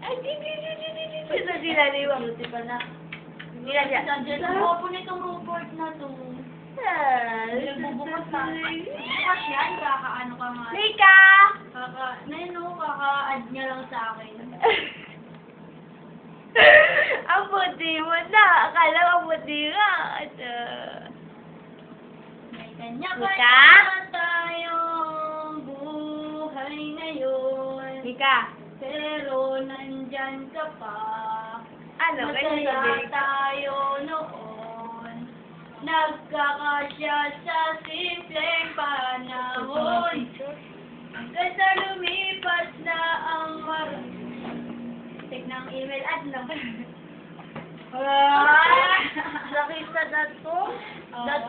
Ay, di. Sila niwa. Beauty pa na. Nila siya. Nandiyan ang opo nitong Rupert na to. Nagbubukas na. Bukas yan, kakaano ka nga. Mika! Kaka-add niya lang sa akin. Ang puti mo na. Akala ang puti nga. May kanya Mika? tayong buhay ngayon. Mika! Pero nandyan ka pa. Ano? Masaya Ganyan tayo noon. Nagkakasya sa simpleng panahon. Hanggang sa lumipas na ang Take ng email ad lang. Lakisa.com?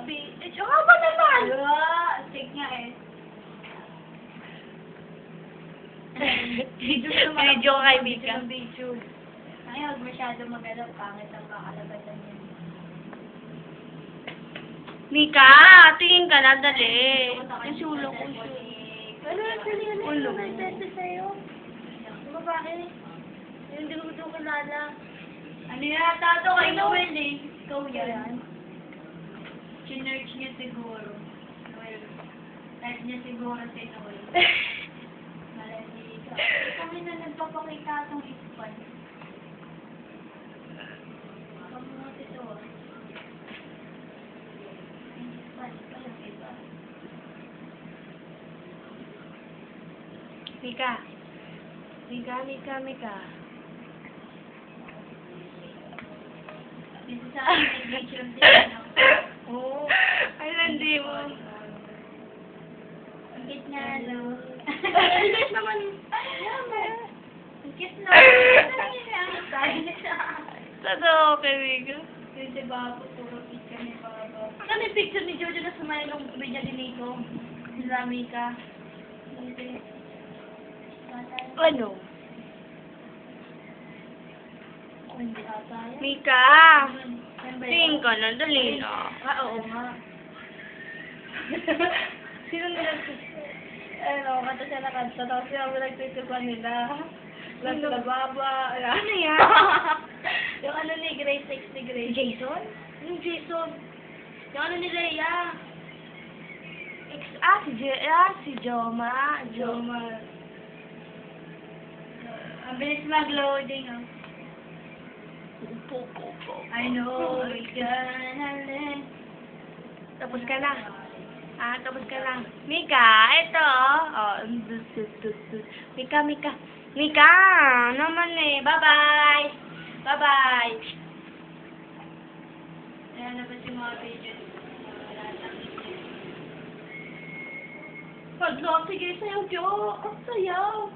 .ph? Ang ba naman? Take nga eh. Video kay Mika. Video. Ay, huwag masyado mag-alap. Pangit ang kakalabasan niya. Mika, tingin ka na, dali. Yung sulong ko. Ano, Ulo. may beses sa'yo. Ano ba bakit? Hindi ko ito kilala. Ano yata ito kay Noel eh? Ikaw yan. Chinerch niya siguro. Noel. Type niya siguro si Noel. Malandi ka. Kami na nagpapakita itong ispan. Kamuha ito ah. Ispan pa yung iba. Mika. Mika. Dito sa akin, mediation din. Oo. Ay, landi mo. Ang cute nga, no? Ang cute naman. Ang cute na. Ang tayo na siya. Totoo kay Mika. Yung si Babo, puro picture ni Babo. Ano yung picture ni Jojo na sumayo nung video din nito? Sila Mika. Ano? Hindi ata yan. Mika! Yan ba yun? Tingin ka na, dali na. Oo nga. Sino ano, kanta siya na kanta. Tapos sila nagtitipan nila. Sila baba. Ano yan? Yung ano ni Grace, ni Grace. Jason? Yung Jason. Yung ano ni Leia. Si Joma. Ang bilis mag-loading, oh. Po. I know we gonna live. Tapos ka na. Tapos ka na. Mika, ito. Mika, naman eh. Bye-bye. Ayan na ba si mga video? Pag-log, sige, sayaw, Jo. Ang sayaw.